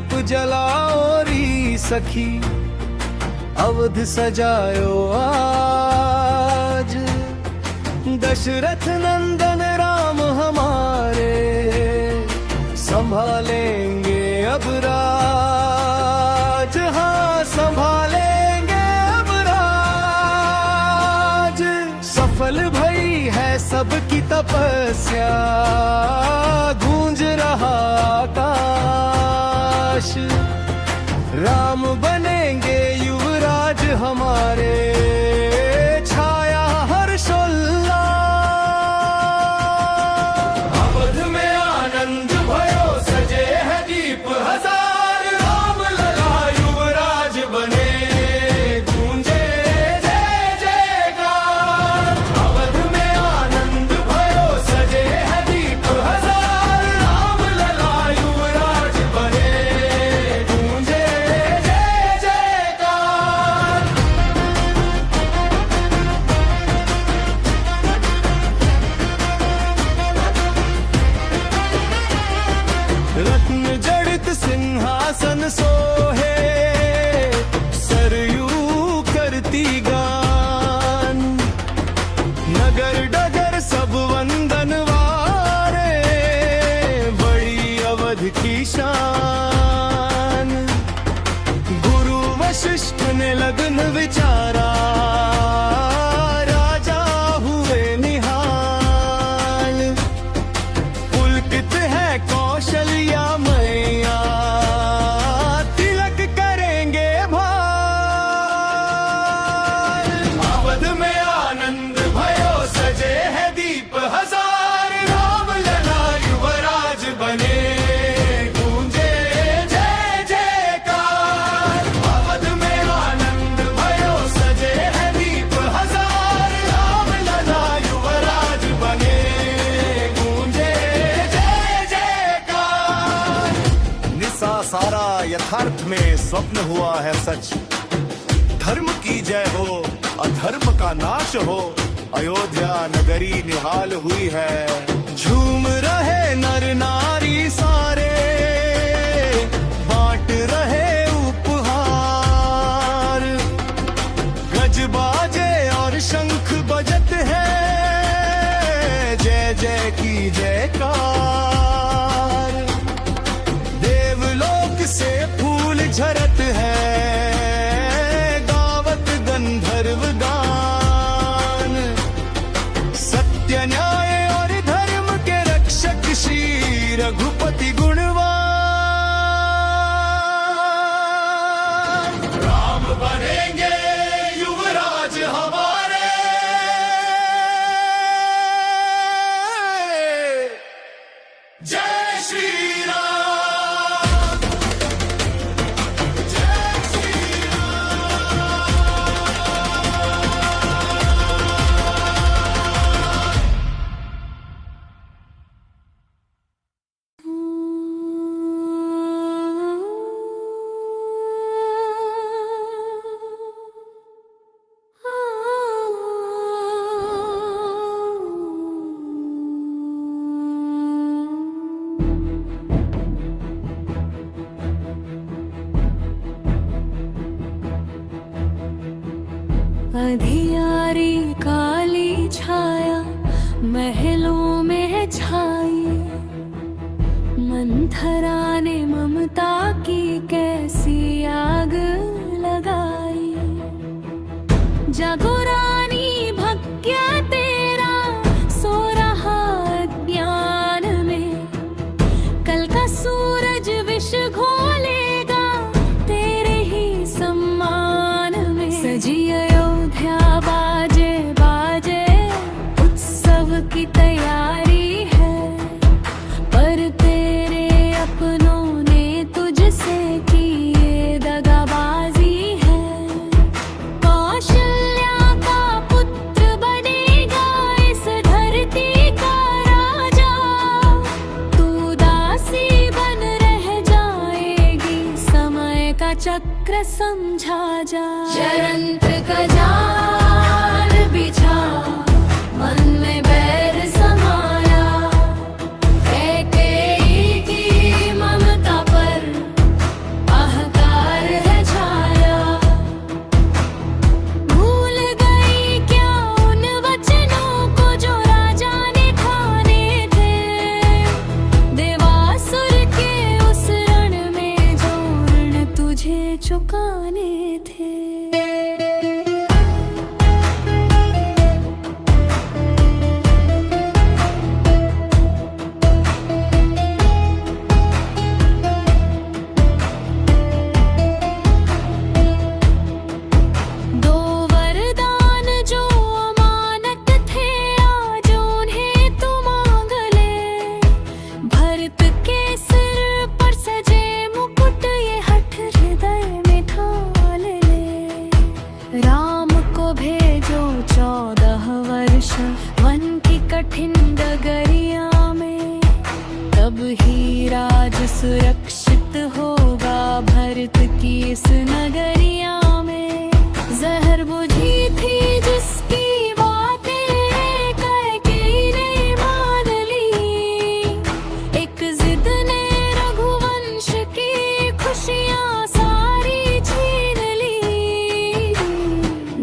दीप जलाओ री सखी, अवध सजायो आज। दशरथ नंदन राम हमारे, संभालेंगे अब राज। हाँ, संभालेंगे अब राज। सफल भई है सबकी तपस्या, गूंज रहा आकाश। राम बनेंगे युवराज हमारे, छाया हर्षोल्लास। अवध में आनंद भयो, सजे है दीप हजार। राम लला युवराज बने, गूंजे जय जयकार। अवध में आनंद भयो, सजे है दीप हजार। राम लला युवराज बने, गूंजे जय जयकार। रत्न जड़ित सिंहासन सोहे, सरयू करती गान। नगर डगर सब वंदन वारे, बड़ी अवध की शान। गुरु वशिष्ठ ने लगन विचारा, राजा हुए निहाल। पुलकित है कौशल्या मैया, तिलक करेंगे भाल। अवध में आनंद भयो, सजे है दीप हजार। राम लला युवराज बने, गूंजे जय जयकार। अवध में आनंद भयो, सजे है दीप हजार। राम लला युवराज बने, गूंजे जय जयकार। निसा सारा यथार्थ में स्वप्न हुआ है सच। धर्म की जय हो, अधर्म का नाश हो। अयोध्या नगरी निहाल हुई है। झूम रहे नर नारी सारे, बांट रहे उपहार। गज बाजे और शंख बजत है, जय जय की जयकार। देवलोक से फूल झरत है, गावत गंधर्व गान। सत्य न्याय और धर्म के रक्षक श्री रघुपति गुणवान। राम बनेंगे युवराज हमारे, जय श्री राम। जय श्री अधियारी काली छाया महलों में छाई। मंथरा ने ममता की कैसी आग लगाई। जागो रानी भक्त्या तेरा सो रहा अज्ञान में। कल का सूरज विष घोलेगा तेरे ही सम्मान में। सजी अयोध्या बाजे बाजे, उत्सव की तैयारी है। पर तेरे अपनों ने तुझसे की ये दगाबाजी है। कौशल्या का पुत्र बनेगा इस धरती का राजा। तू दासी बन रह जाएगी, समय का चक्र समझा जा। षड्यंत्र का जाल बिछा, मन में बैर समाया। कैकेयी की ममता पर सुरक्षित होगा भरत की इस नगरिया में। जहर बुझी थी जिसकी बातें कैकेयी ने मान ली, एक जिद ने रघुवंश की खुशियां सारी छीन ली।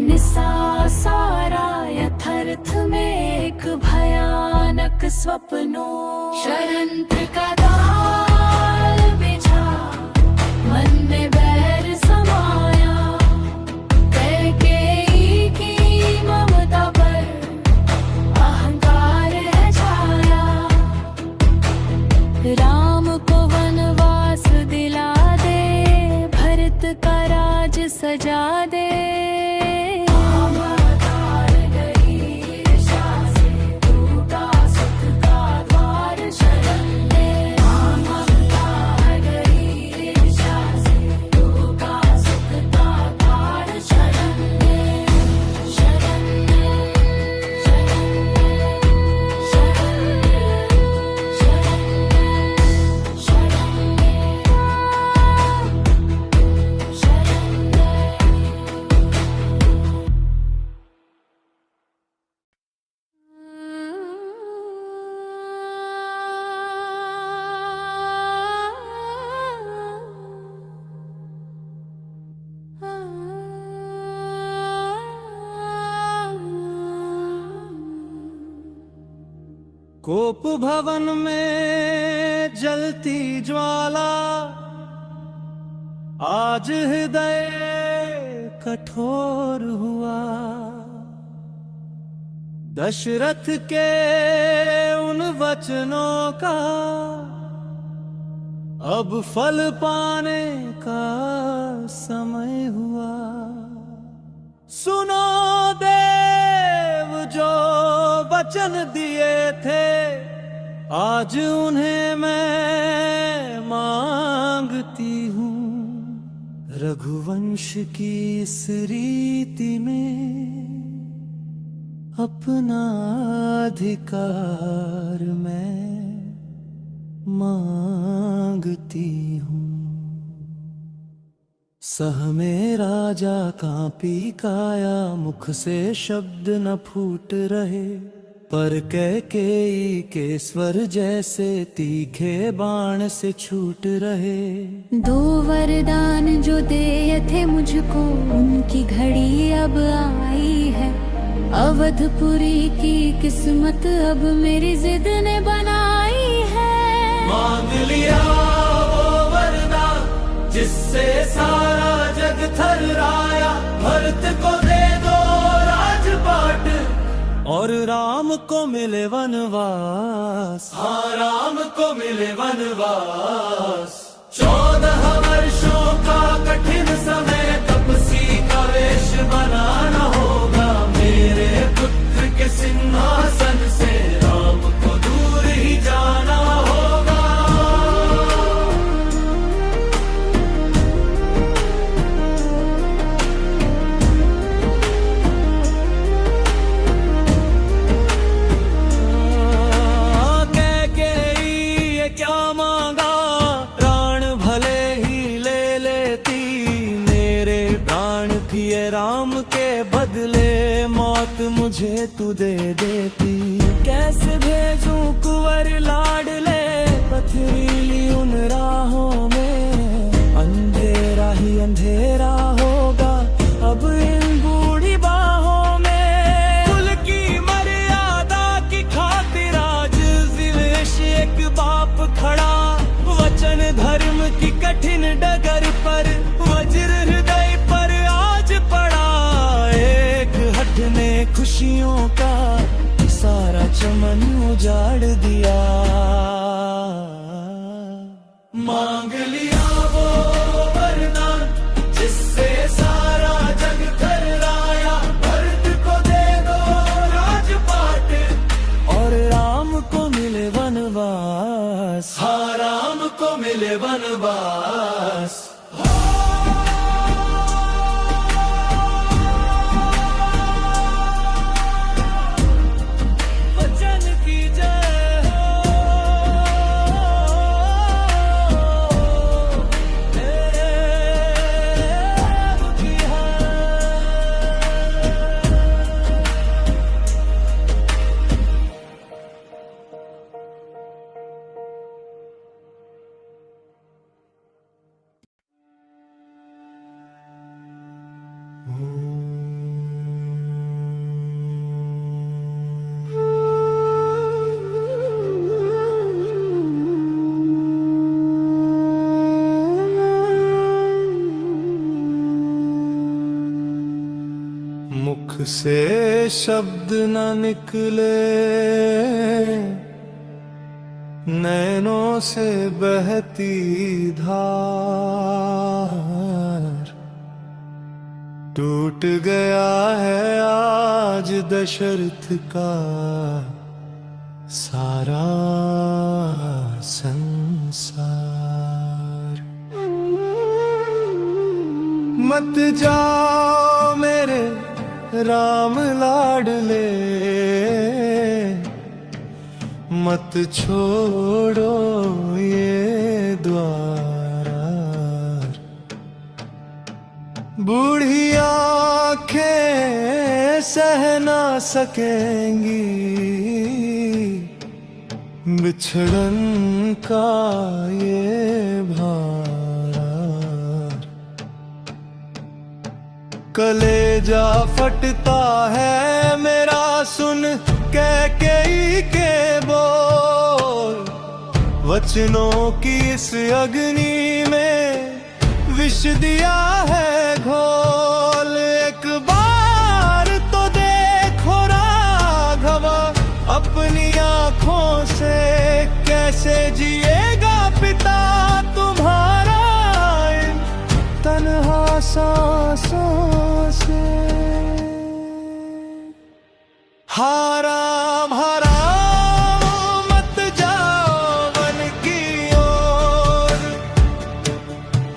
निसासारा यथार्थ में एक भयानक स्वप्नों षड्यंत्र का जाल बिछा, मन में बैर समाया। कैकेयी की ममता पर अहंकार है छाया। राम को वनवास दिला दे, भरत का राज सजा दे। कोप भवन में जलती ज्वाला, आज हृदय कठोर हुआ। दशरथ के उन वचनों का अब फल पाने का समय हुआ। सुनो देव जो वचन दिए थे, आज उन्हें मैं मांगती हूँ। रघुवंश की इस रीति में अपना अधिकार मैं मांगती हूँ। सहमे राजा कांपी काया, मुख से शब्द न फूट रहे। पर कैकेयी के स्वर जैसे तीखे बाण से छूट रहे। दो वरदान जो दिए थे मुझको, उनकी घड़ी अब आई है। अवधपुरी की किस्मत अब मेरी जिद ने बनाई है। मांग लिया वो वरदान जिससे सारा जग थर्राया। भरत को दे दो राजपाट और राम को मिले वनवास। हाँ, राम को मिले वनवास। 14 वर्षों का कठिन समय तपसी का वेश बनाना होगा। मेरे पुत्र के सिंहासन से राम को दूर ही जाना होगा। राम के बदले मौत मुझे तू दे देती। कैसे भेजूं कुंवर लाडले पथरीली उन राहों में। अंधेरा ही अंधेरा होगा अब इन बूढ़ी बाहों में। कुल की मर्यादा की खातिर आज जिवेश एक बाप खड़ा। वचन धर्म की कठिन डगर पर वज्र हृदय पर आज पड़ा। एक हठ ने खुशियों का सारा चमन उजाड़ दिया। मांग लिया वो वरदान जिससे सारा जग थर्राया। भरत को दे दो राजपाट और राम को मिले वनवास। हाँ, राम को मिले वनवास। वचन की जय हो। से शब्द न निकले, नैनों से बहती धार। टूट गया है आज दशरथ का सारा संसार। मत जाओ मेरे राम लाडले, मत छोड़ो ये द्वार। बूढ़ी आंखें सह ना सकेंगी बिछड़न का ये भार। कलेजा फटता है मेरा सुन कैकेयी के बोल। वचनों की इस अग्नि में विष दिया है घोल। एक बार तो देखो राघव अपनी आंखों से, कैसे जिएगा पिता तुम्हारा इन तन्हा सांसों से। हराम हराम मत जाओ वन की ओर।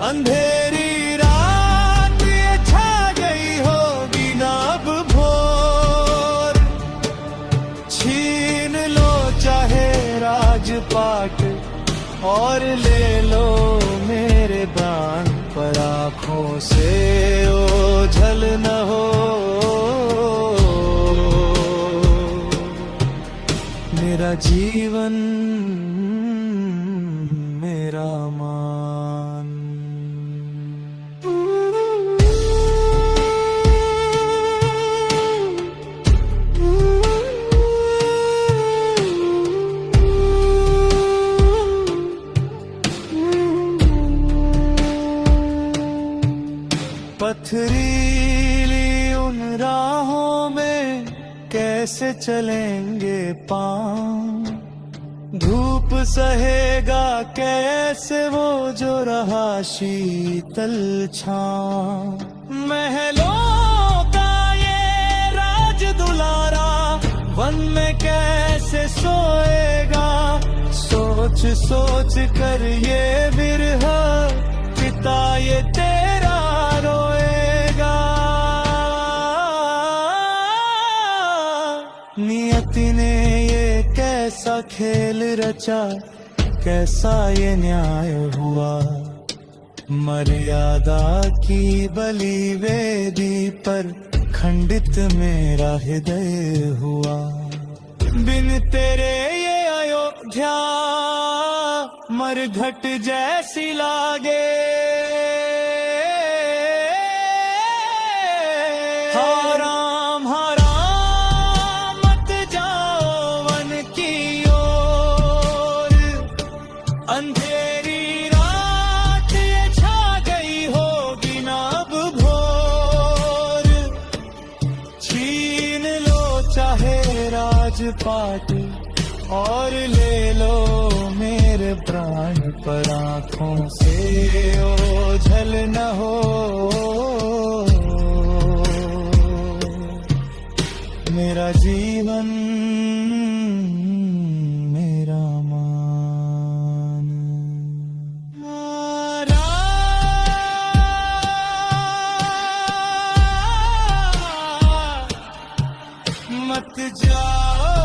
अंधेरी रात ये छा गई होगी ना अब भोर। छीन लो चाहे राजपाट और ले लो मेरे प्राण, पर आँखों से ओझल न हो मेरा जीवन मेरा मान। पथरीली उन राहों में कैसे चलेंगे पांव। धूप सहेगा कैसे वो जो रहा शीतल छांव। महलों का ये राज दुलारा वन में कैसे सोएगा। सोच सोच कर ये बिरह पिता ये तेरा रोएगा। नियति ने ये कैसा खेल रचा, कैसा ये न्याय हुआ। मर्यादा की बलि वेदी पर खंडित मेरा हृदय हुआ। बिन तेरे ये अयोध्या मरघट जैसी लागे। हराम हराम मत जाओ वन की ओर। अंधेरी रात ये छा गई होगी ना अब भोर। छीन लो चाहे राजपाट और ले लो मेरे प्राण, पर आँखों से ओझल न हो मेरा जीवन मेरा मान। मत जाओ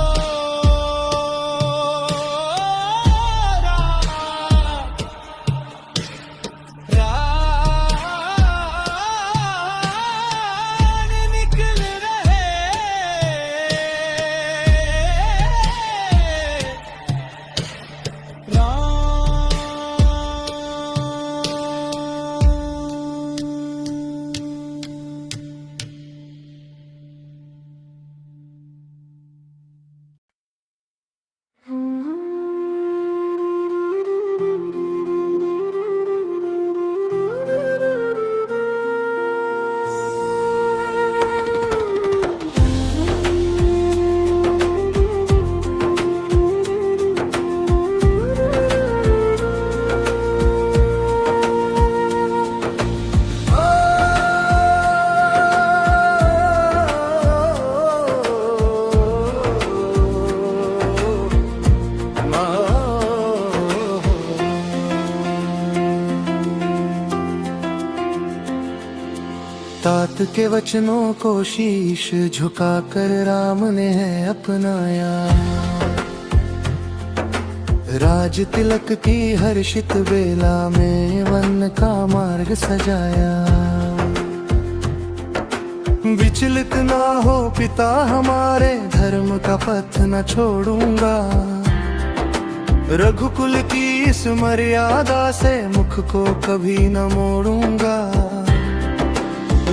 के वचनों को शीश झुकाकर राम ने है अपनाया। राज तिलक की हर्षित बेला में वन का मार्ग सजाया। विचलित ना हो पिता हमारे, धर्म का पथ न छोड़ूंगा। रघुकुल की इस मर्यादा से मुख को कभी न मोड़ूंगा।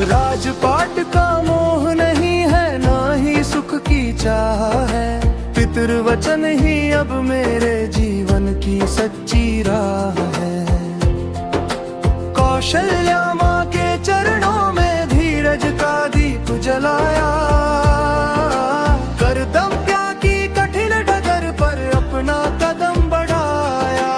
राजपाट का मोह नहीं है, ना ही सुख की चाह है। पितृवचन ही अब मेरे जीवन की सच्ची राह है। कौशल्या माँ के चरणों में धीरज का दीप जलाया। करदम क्या की कठिन डगर पर अपना कदम बढ़ाया।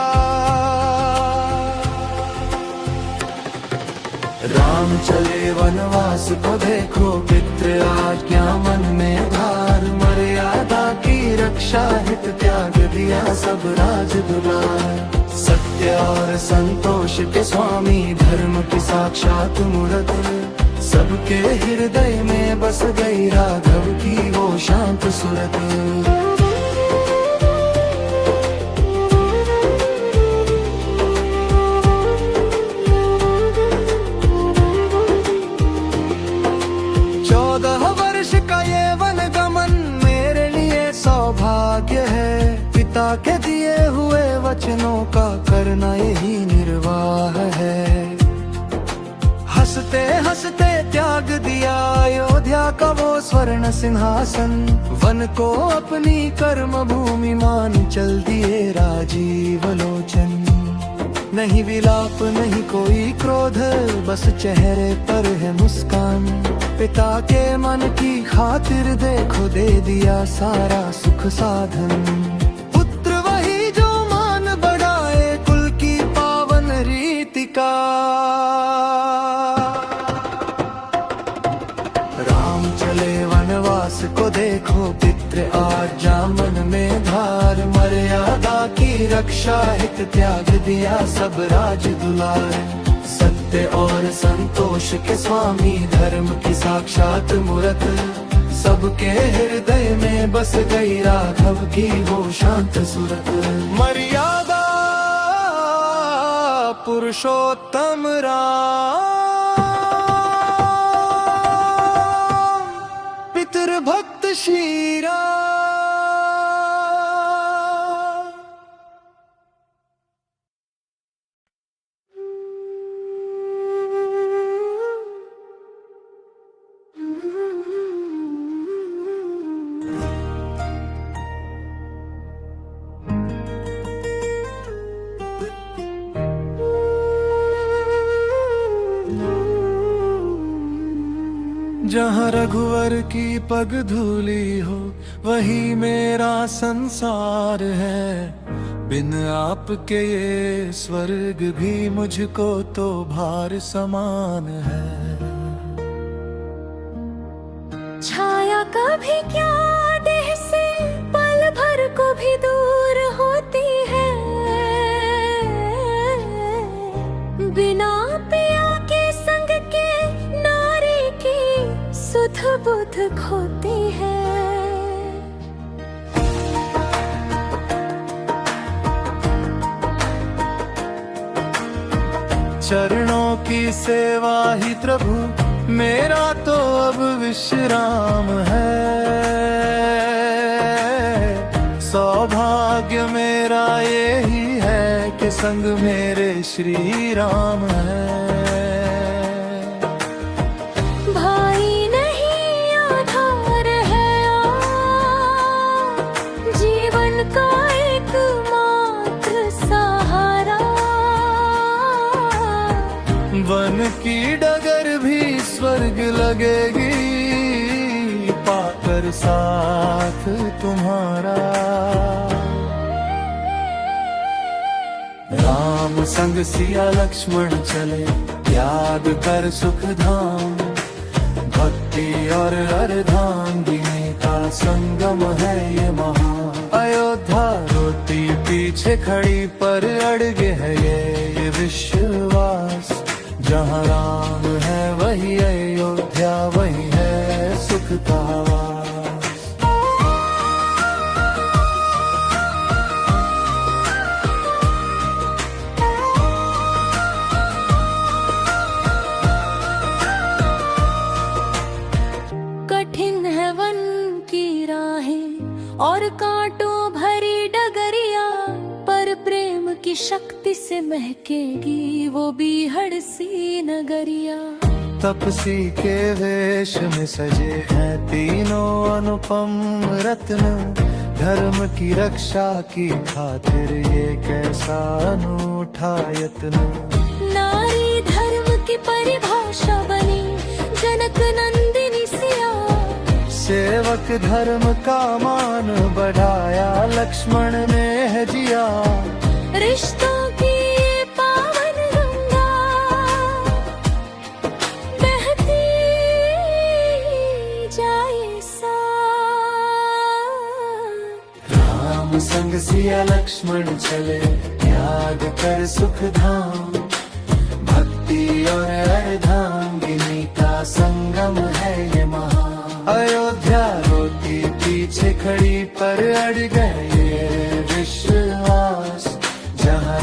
राम चले वनवास को देखो, पितृ आज्ञा मन में भार। मर्यादा की रक्षा हित त्याग दिया सब राज दुलार। सत्य और संतोष के स्वामी, धर्म की साक्षात मूरत। सबके हृदय में बस गई राघव की वो शांत सूरत। सौभाग्य है, पिता के दिए हुए वचनों का करना यही निर्वाह है। हंसते हंसते त्याग दिया अयोध्या का वो स्वर्ण सिंहासन। वन को अपनी कर्म भूमि मान चल दिए राजीव लोचन। नहीं विलाप नहीं कोई क्रोध, बस चेहरे पर है मुस्कान। पिता के मन की खातिर देखो दे दिया सारा सुख साधन। पुत्र वही जो मान बढ़ाए कुल की पावन रीति का। राम चले वनवास को देखो, पितृ आज्ञा मन में धार। मर्यादा की रक्षा हित त्याग दिया सब राज दुलार। सत्य और संतोष के स्वामी, धर्म की साक्षात मूरत। सबके हृदय में बस गई राघव की वो शांत सूरत। मर्यादा पुरुषोत्तम राम, पितृभक्त श्री राम। जहाँ रघुवर की पग धूली हो, वही मेरा संसार है। बिन आपके ये स्वर्ग भी मुझको तो भार समान है। छाया कभी क्या देह से पल भर को भी दूर होती है। बिना पिया के संग के नारी की सुध बुध खोती है। चरणों की सेवा ही प्रभु मेरा तो अब विश्राम है। सौभाग्य मेरा यही है कि संग मेरे श्री राम है। भाई नहीं आधार है जीवन का एकमात्र सहारा। वन की डगर भी स्वर्ग लगेगी पाकर साथ तुम्हारा। राम संग सिया लक्ष्मण चले त्याग कर सुख धाम। भक्ति और अर्धांगिनी का संगम है ये महान। अयोध्या रोती पीछे खड़ी पर अड़गे है ये विश्वास। जहाँ राम है वही अयोध्या और कांटों भरी डगरिया, पर प्रेम की शक्ति से महकेगी वो बीहड़ सी नगरिया। तपसी के वेश में सजे हैं तीनों अनुपम रत्न, धर्म की रक्षा की खातिर ये कैसा अनूठा यत्न। नारी धर्म की परिभाषा बनी जनक नंदिनी सिया, सेवक धर्म का मान बढ़ाया लक्ष्मण ने है जिया। रिश्तों की ये पावन गंगा बहती जाए राम संग सिया लक्ष्मण चले त्याग कर सुख धाम, भक्ति और अर्धांगिनी का संगम है ये महा। अयोध्या रोती पीछे खड़ी पर अड़ गए विश्वास, जहाँ